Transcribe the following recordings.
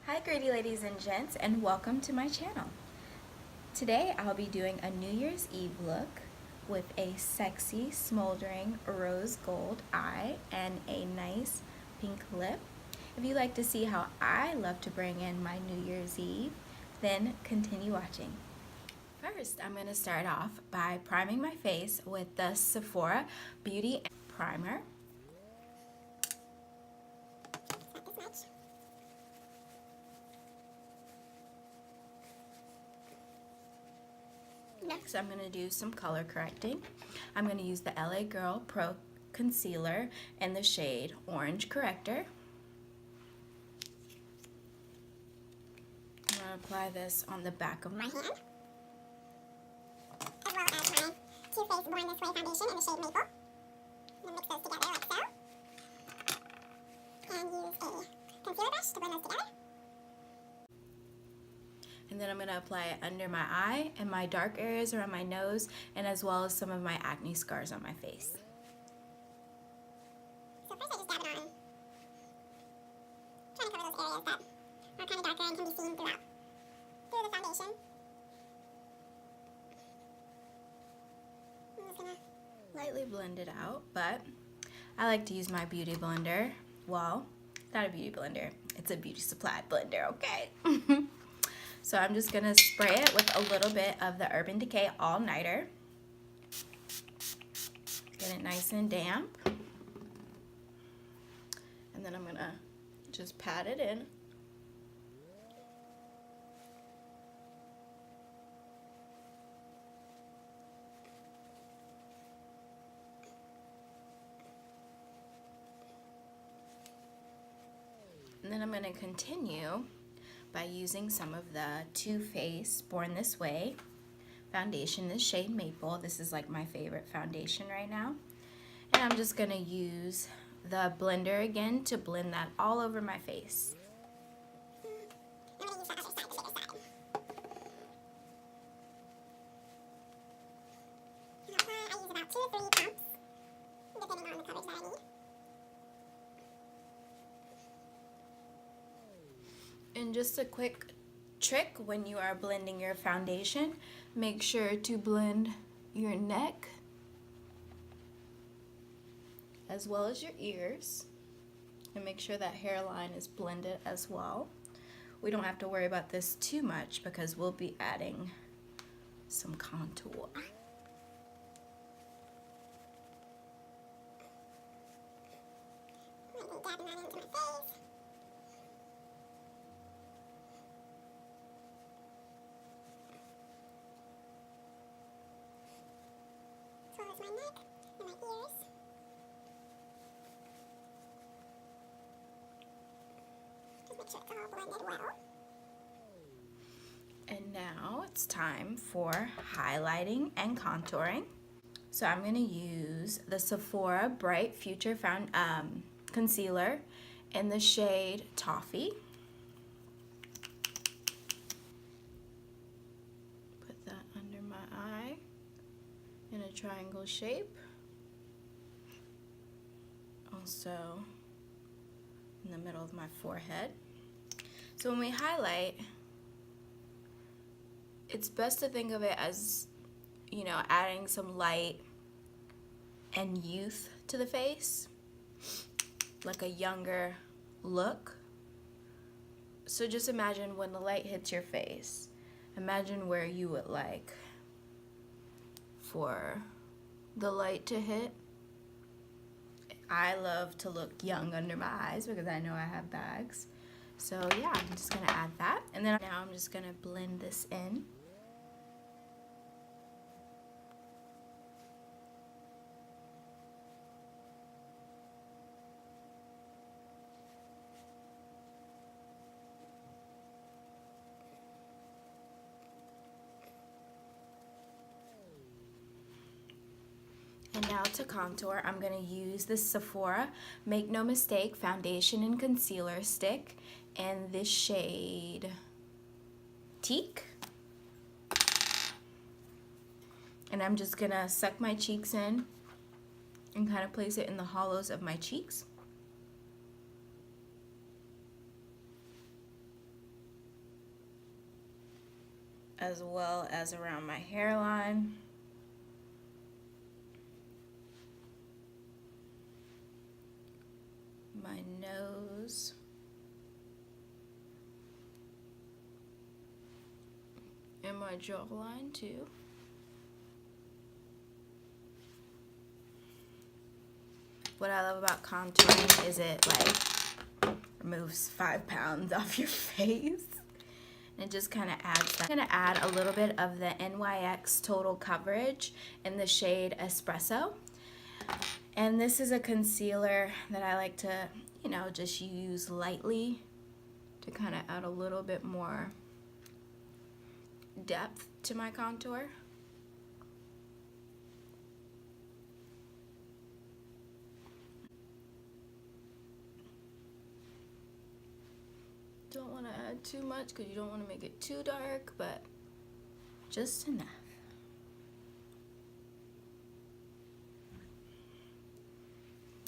Hi greedy ladies and gents, and welcome to my channel. Today I'll be doing a New Year's Eve look with a sexy smoldering rose gold eye and a nice pink lip. If you'd like to see how I love to bring in my New Year's Eve, then continue watching. First, I'm going to start off by priming my face with the Sephora Beauty Primer. Next, I'm going to do some color correcting. I'm going to use the LA Girl Pro Concealer in the shade Orange Corrector. I'm going to apply this on the back of my hand, as well as my Too Faced Born This Way foundation in the shade Maple. I'm going to mix those together like so, and use a concealer brush to blend those together. And then I'm going to apply it under my eye and my dark areas around my nose, and as well as some of my acne scars on my face. So first I just dab it on, trying to cover those areas that are kind of darker and can be seen through the foundation. I'm just going to lightly blend it out, but I like to use my beauty blender. Well, not a beauty blender, it's a beauty supply blender, okay? So I'm just going to spray it with a little bit of the Urban Decay All Nighter. Get it nice and damp. And then I'm going to just pat it in. And then I'm going to continue by using some of the Too Faced Born This Way foundation, this shade Maple. This is like my favorite foundation right now. And I'm just gonna use the blender again to blend that all over my face. I'm gonna use the other side, the bigger side. And I use about 2 to 3 pumps, depending on the coverage that I need. And just a quick trick when you are blending your foundation, make sure to blend your neck as well as your ears, and make sure that hairline is blended as well. We don't have to worry about this too much because we'll be adding some contour. I'm dabbing that into my face. As well as my neck and my ears. Just make sure it's all blended well. And now it's time for highlighting and contouring. So I'm going to use the Sephora Bright Future Concealer in the shade Toffee. Put that under my eye in a triangle shape. Also in the middle of my forehead. So when we highlight, it's best to think of it as, you know, adding some light and youth to the face, like a younger look. So just imagine when the light hits your face, imagine where you would like for the light to hit. I love to look young under my eyes because I know I have bags. So yeah, I'm just gonna add that. And then now I'm just gonna blend this in. And now to contour, I'm going to use the Sephora Make No Mistake Foundation and Concealer Stick in this shade Teak. And I'm just going to suck my cheeks in and kind of place it in the hollows of my cheeks. as well as around my hairline. My nose. And my jawline too. What I love about contouring is it like removes 5 pounds off your face. And it just kind of adds that. I'm gonna add a little bit of the NYX Total Coverage in the shade Espresso. And this is a concealer that I like to, you know, just use lightly to kind of add a little bit more depth to my contour. Don't want to add too much because you don't want to make it too dark, but just enough.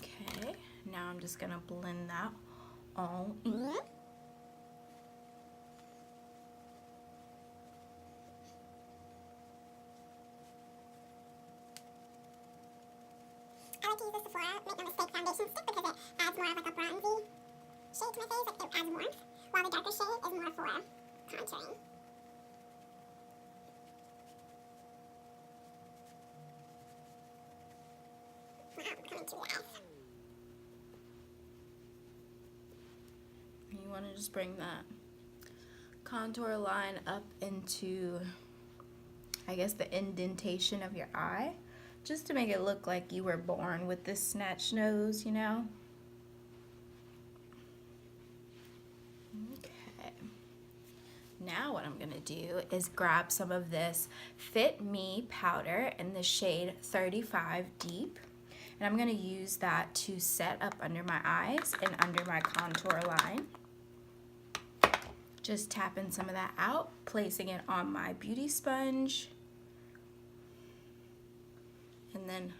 Okay, now I'm just gonna blend that all in. I like to use the Sephora Make No Mistake foundation stick because it adds more of like a bronzy shade to my face, like it adds warmth, while the darker shade is more for contouring. Now I'm coming to the eyes. You want to just bring that contour line up into, I guess, the indentation of your eye, just to make it look like you were born with this snatch nose, you know? Okay. Now what I'm gonna do is grab some of this Fit Me powder in the shade 35 Deep, and I'm gonna use that to set up under my eyes and under my contour line. Just tapping some of that out, placing it on my beauty sponge, and then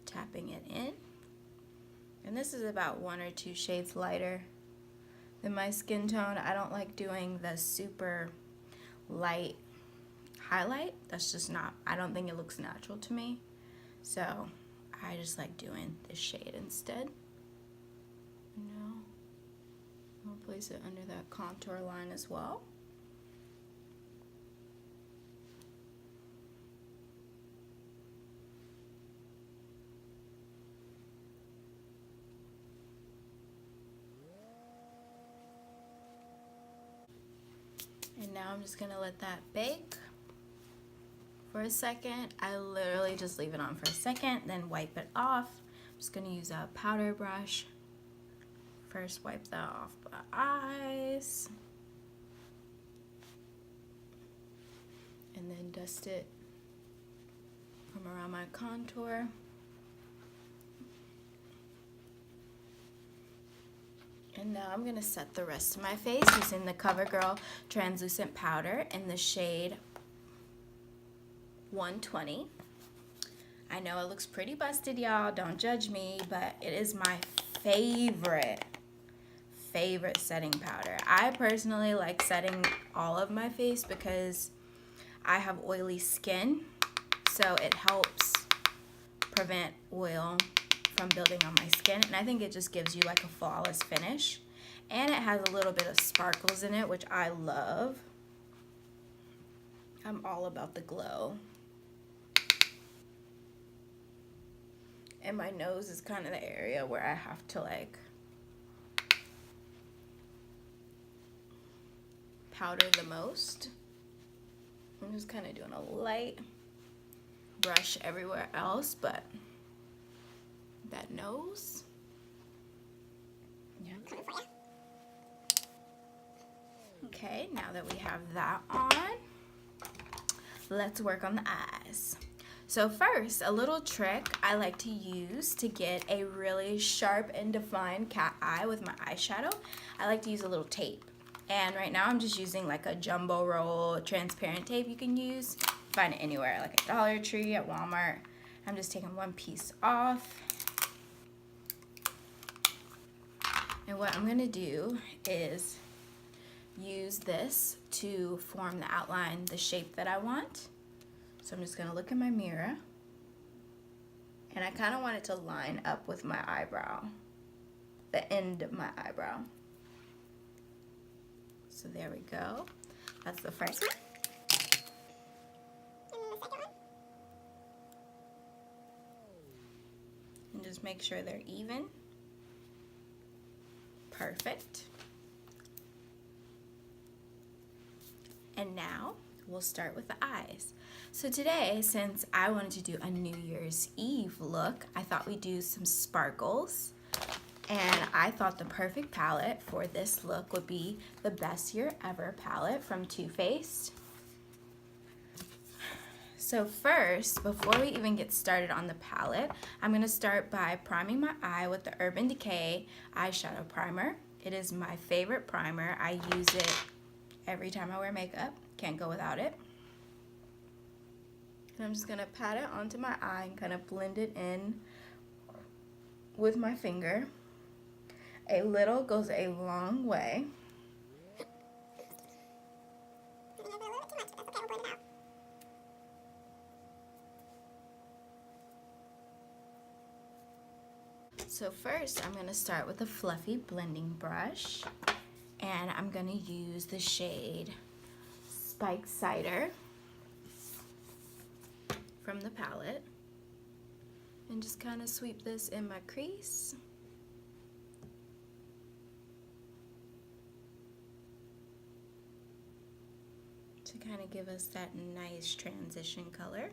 tapping it in. And this is about 1 or 2 shades lighter than my skin tone. I don't like doing the super light highlight. That's just not, I don't think it looks natural to me. So I just like doing this shade instead. You know, I'll place it under that contour line as well. And now I'm just gonna let that bake for a second. I literally just leave it on for a second, then wipe it off. I'm just gonna use a powder brush. First wipe that off my eyes. And then dust it from around my contour. And now I'm gonna set the rest of my face using the Covergirl translucent powder in the shade 120. I know it looks pretty busted, y'all, don't judge me, but it is my favorite setting powder. I personally like setting all of my face because I have oily skin, so it helps prevent oil from building on my skin, and I think it just gives you like a flawless finish, and it has a little bit of sparkles in it, which I love. I'm all about the glow. And my nose is kind of the area where I have to like powder the most. I'm just kind of doing a light brush everywhere else, but that nose. Yeah. Okay, now that we have that on, let's work on the eyes. So first, a little trick I like to use to get a really sharp and defined cat eye with my eyeshadow, I like to use a little tape. And right now I'm just using like a jumbo roll transparent tape you can use. Find it anywhere, like at Dollar Tree, at Walmart. I'm just taking one piece off. And what I'm gonna do is use this to form the outline, the shape that I want. So I'm just gonna look in my mirror, and I kind of want it to line up with my eyebrow, the end of my eyebrow. So there we go. That's the first one. And just make sure they're even. Perfect. And now we'll start with the eyes. So today, since I wanted to do a New Year's Eve look, I thought we'd do some sparkles. And I thought the perfect palette for this look would be the Best Year Ever palette from Too Faced. So first, before we even get started on the palette, I'm going to start by priming my eye with the Urban Decay eyeshadow primer. It is my favorite primer. I use it every time I wear makeup. Can't go without it. And I'm just going to pat it onto my eye and kind of blend it in with my finger. A little goes a long way. So first, I'm going to start with a fluffy blending brush, and I'm going to use the shade Spiked Cider from the palette, and just kind of sweep this in my crease. To kind of give us that nice transition color.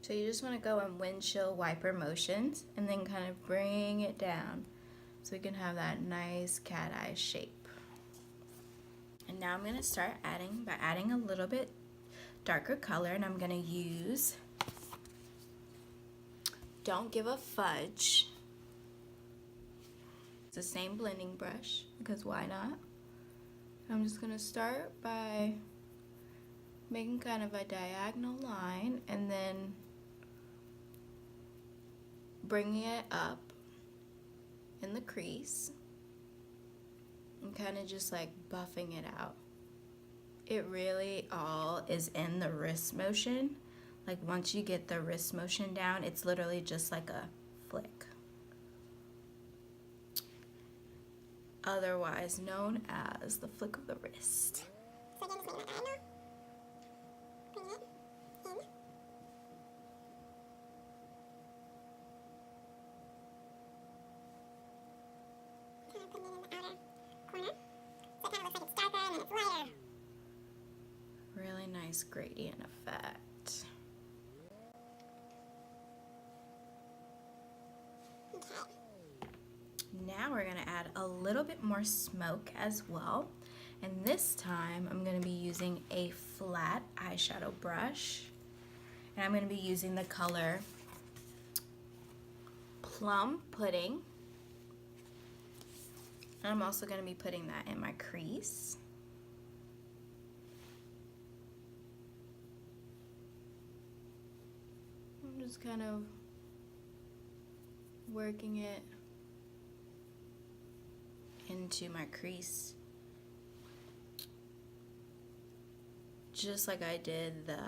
So you just want to go in windshield wiper motions and then kind of bring it down so we can have that nice cat eye shape. And now I'm going to start by adding a little bit darker color, and I'm going to use Don't Give a Fudge. It's the same blending brush, because why not? I'm just going to start by making kind of a diagonal line and then bringing it up in the crease and kind of just like buffing it out. It really all is in the wrist motion. Like once you get the wrist motion down, it's literally just like a flick. Otherwise known as the flick of the wrist. Really nice gradient effect. Now we're going to add a little bit more smoke as well. And this time I'm going to be using a flat eyeshadow brush. And I'm going to be using the color Plum Pudding. And I'm also going to be putting that in my crease. I'm just kind of working it into my crease, just like I did the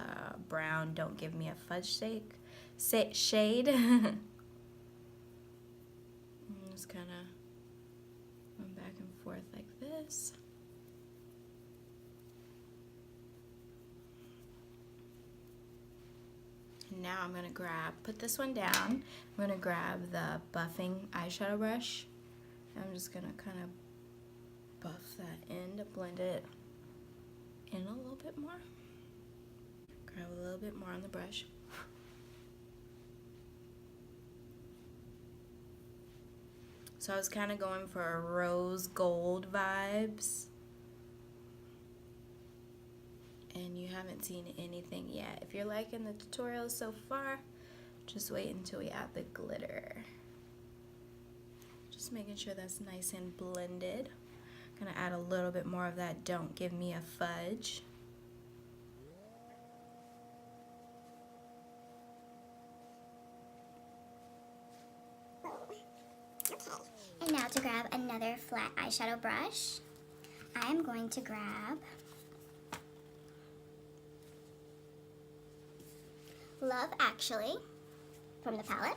brown Don't Give Me a Fudge shade. I'm just kind of going back and forth like this. And now I'm going to put this one down. I'm going to grab the buffing eyeshadow brush. I'm just going to kind of buff that in to blend it in a little bit more. Grab a little bit more on the brush. So I was kind of going for rose gold vibes. And you haven't seen anything yet. If you're liking the tutorial so far, just wait until we add the glitter. Just making sure that's nice and blended. Gonna add a little bit more of that Don't Give Me a Fudge. And now to grab another flat eyeshadow brush, I am going to grab Love Actually from the palette.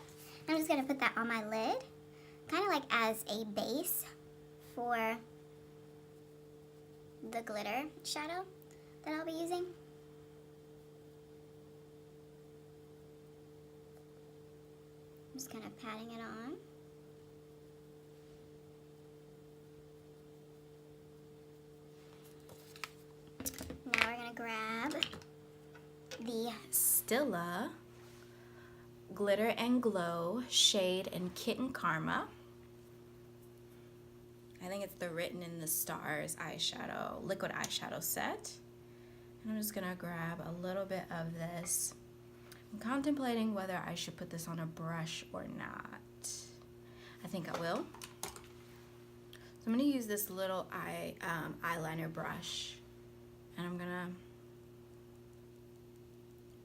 I'm just going to put that on my lid, kind of like as a base for the glitter shadow that I'll be using. I'm just kind of patting it on. Now we're going to grab the Stila Glitter and Glow Shade in Kitten Karma. I think it's the Written in the Stars eyeshadow, liquid eyeshadow set. And I'm just gonna grab a little bit of this. I'm contemplating whether I should put this on a brush or not. I think I will. So I'm gonna use this little eyeliner brush, and I'm gonna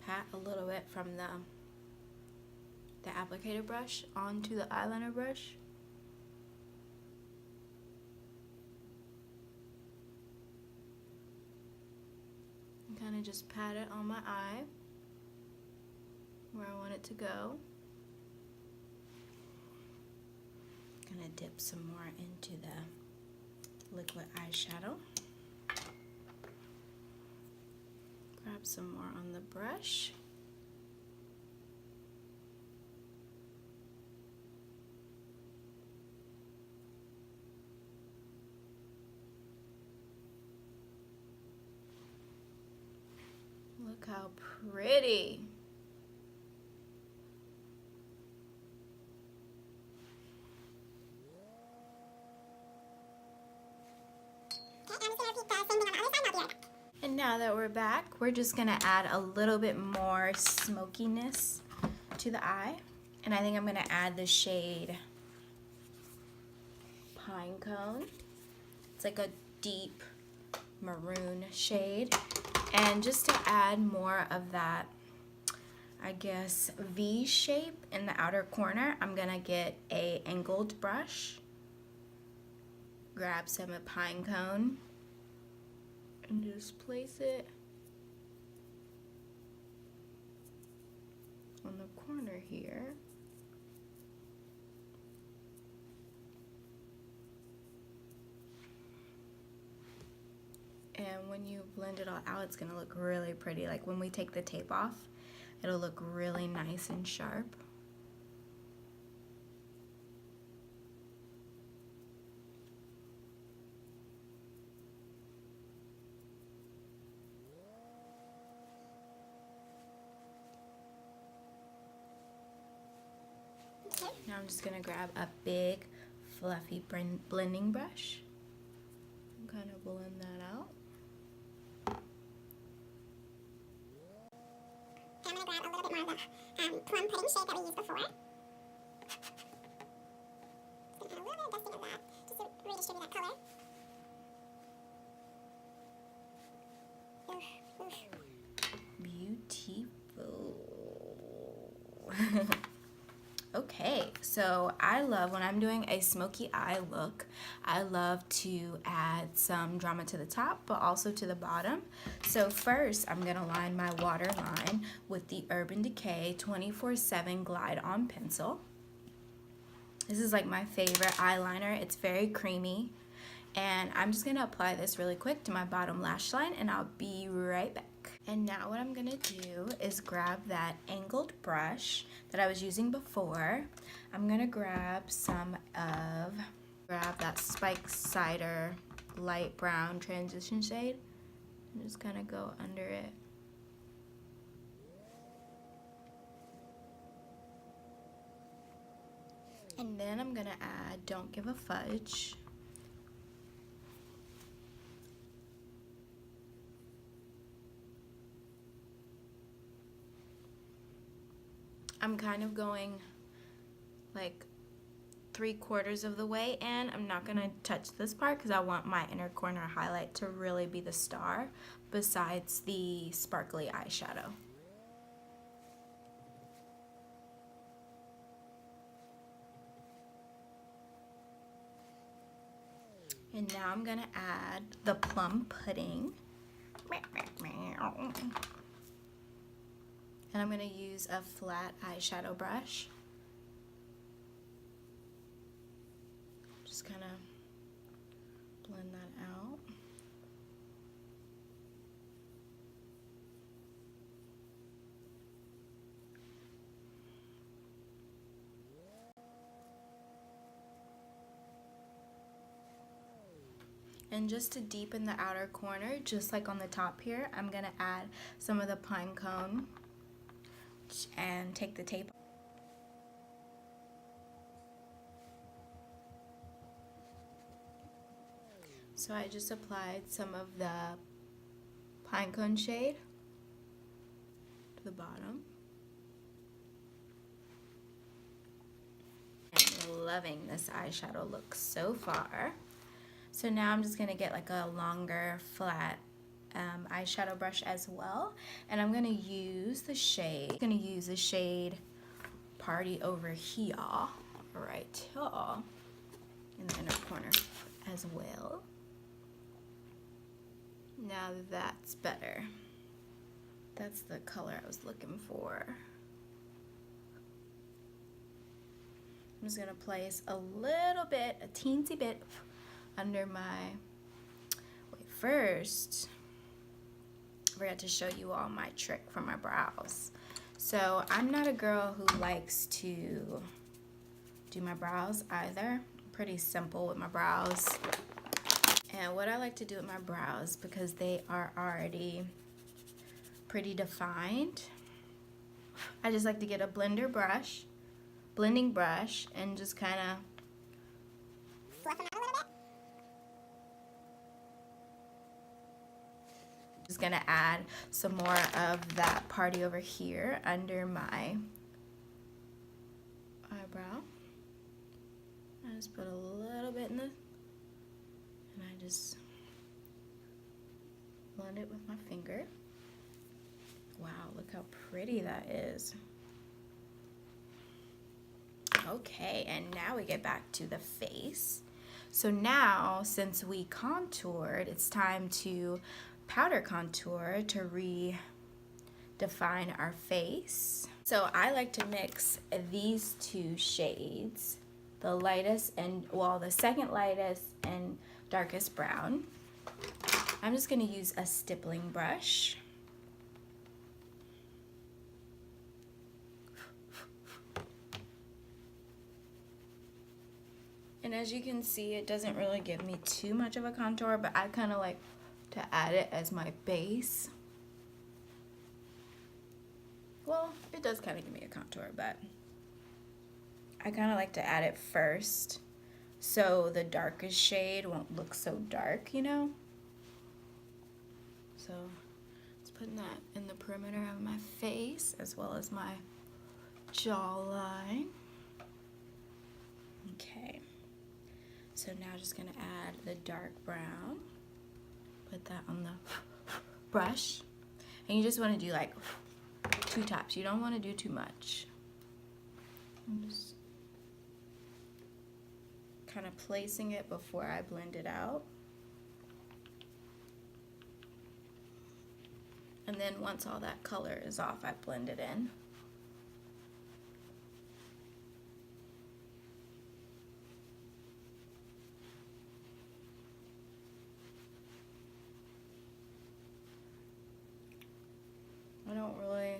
pat a little bit from the applicator brush onto the eyeliner brush. And kind of just pat it on my eye where I want it to go. Gonna dip some more into the liquid eyeshadow. Grab some more on the brush. Look how pretty. And now that we're back, we're just gonna add a little bit more smokiness to the eye. And I think I'm gonna add the shade Pinecone. It's like a deep maroon shade. And just to add more of that, I guess, V shape in the outer corner, I'm gonna get a angled brush, grab some Pinecone, and just place it on the corner here. And when you blend it all out, it's gonna look really pretty. Like when we take the tape off, it'll look really nice and sharp. Now I'm just gonna grab a big fluffy blending brush and kind of blend that out. I'm going to grab a little bit more of the plum pudding shade that we used before. Just going to add a little bit of dusting of that, just to redistribute that color. Beautiful. Okay, so I love, when I'm doing a smoky eye look, I love to add some drama to the top, but also to the bottom. So first, I'm gonna line my waterline with the Urban Decay 24/7 Glide On Pencil. This is like my favorite eyeliner. It's very creamy. And I'm just gonna apply this really quick to my bottom lash line, and I'll be right back. And now what I'm gonna do is grab that angled brush that I was using before. I'm gonna grab that Spiked Cider light brown transition shade and just kind of go under it. And then I'm gonna add Don't Give a Fudge. I'm kind of going like 3/4 of the way in. I'm not going to touch this part because I want my inner corner highlight to really be the star besides the sparkly eyeshadow. And now I'm going to add the Plum pudding. And I'm going to use a flat eyeshadow brush. Just kind of blend that out. And just to deepen the outer corner, just like on the top here, I'm going to add some of the Pinecone and take the tape. So I just applied some of the Pinecone shade to the bottom. I'm loving this eyeshadow look so far. So now I'm just going to get like a longer flat eyeshadow brush as well, and I'm going to use the shade. Party Over Here, right here in the inner corner as well. Now that's better. That's the color I was looking for. I'm just going to place a little bit, a teensy bit under my, wait, first, I forgot to show you all my trick for my brows. So I'm not a girl who likes to do my brows either. I'm pretty simple with my brows. And what I like to do with my brows, because they are already pretty defined, I just like to get a blending brush, and just kind of Fluff them out a little bit. just gonna add some more of that Party Over Here under my eyebrow. I just put a little bit in the, and I just blend it with my finger. Wow, look how pretty that is. Okay, and now we get back to the face. So now, since we contoured, it's time to powder contour to redefine our face. So I like to mix these two shades, the lightest and, well, the second lightest and darkest brown. I'm just going to use a stippling brush. And as you can see, it doesn't really give me too much of a contour, but I kind of like to add it as my base. Well, it does kind of give me a contour, but I kind of like to add it first so the darkest shade won't look so dark, you know? So just putting that in the perimeter of my face as well as my jawline. Okay. So now just gonna add the dark brown. Put that on the brush. And you just wanna do like 2 taps. You don't wanna do too much. I'm just kind of placing it before I blend it out. And then once all that color is off, I blend it in. I don't really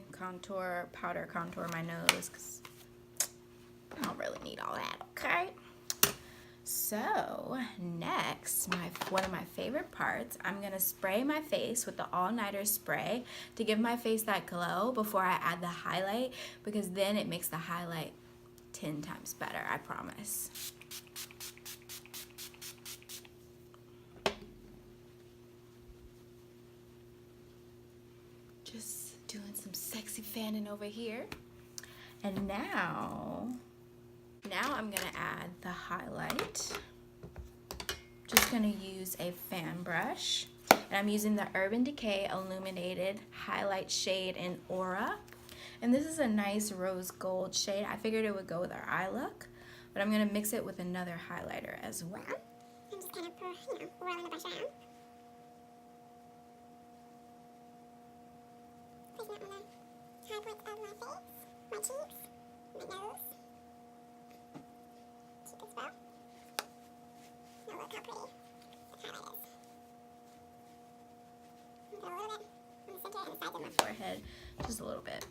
powder contour my nose because I don't really need all that, okay? So next, one of my favorite parts, I'm gonna spray my face with the all-nighter spray to give my face that glow before I add the highlight, because then it makes the highlight 10 times better, I promise. Just doing some sexy fanning over here. And now Now I'm gonna add the highlight. Just gonna use a fan brush, and I'm using the Urban Decay Illuminated Highlight Shade in Aura. And this is a nice rose gold shade. I figured it would go with our eye look, but I'm gonna mix it with another highlighter as well. I'm just kind of, rolling the brush around. Placing it on the high points of my face, my cheeks, my nose. Cheek as well. Now look how pretty the highlight is. And put a little bit on the center and the sides of my Forehead, just a little bit.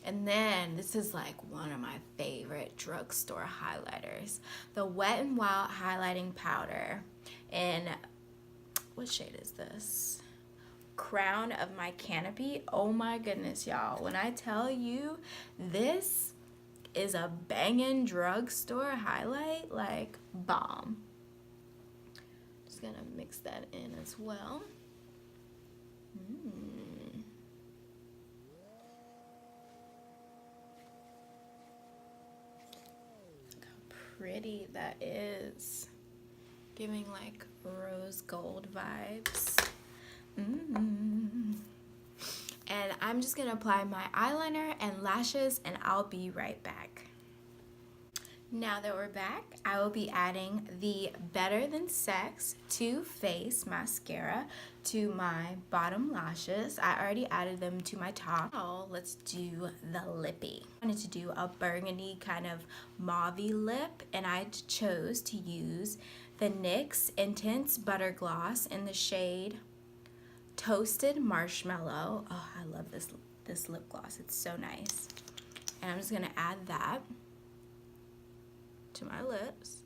And then this is like one of my favorite drugstore highlighters, the Wet n Wild highlighting powder. And what shade is this? Crown of my Canopy. Oh my goodness, y'all, when I tell you this is a banging drugstore highlight, like bomb. Just gonna mix that in as well. Look how pretty that is. Giving like rose gold vibes. And I'm just gonna apply my eyeliner and lashes, and I'll be right back. Now that we're back, I will be adding the Better Than Sex Too Faced mascara to my bottom lashes. I already added them to my top. Now let's do the lippy. I wanted to do a burgundy kind of mauvey lip, and I chose to use the NYX Intense Butter Gloss in the shade Toasted Marshmallow. Oh, I love this lip gloss. It's so nice. And I'm just gonna add that to my lips.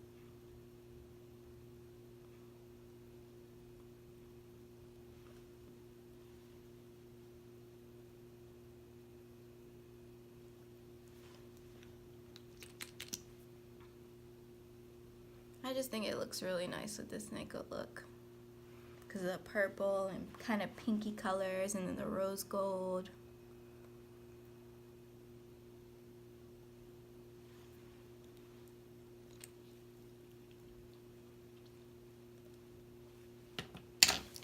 I just think it looks really nice with this makeup look because of the purple and kind of pinky colors, and then the rose gold.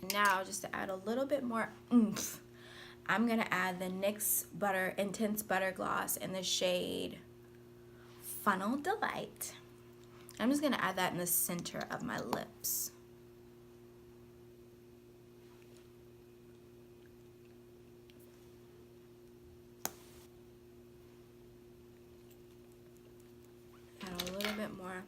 And now, just to add a little bit more oomph, I'm gonna add the NYX Intense Butter Gloss in the shade Funnel Delight. I'm just gonna add that in the center of my lips. Add a little bit more.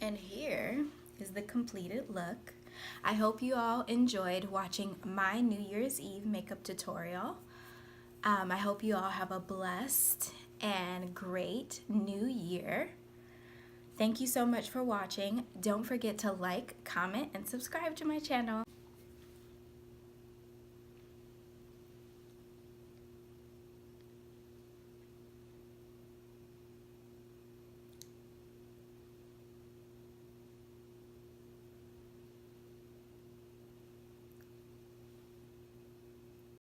And here is the completed look. I hope you all enjoyed watching my New Year's Eve makeup tutorial. I hope you all have a blessed and great new year. Thank you so much for watching. Don't forget to like, comment, and subscribe to my channel.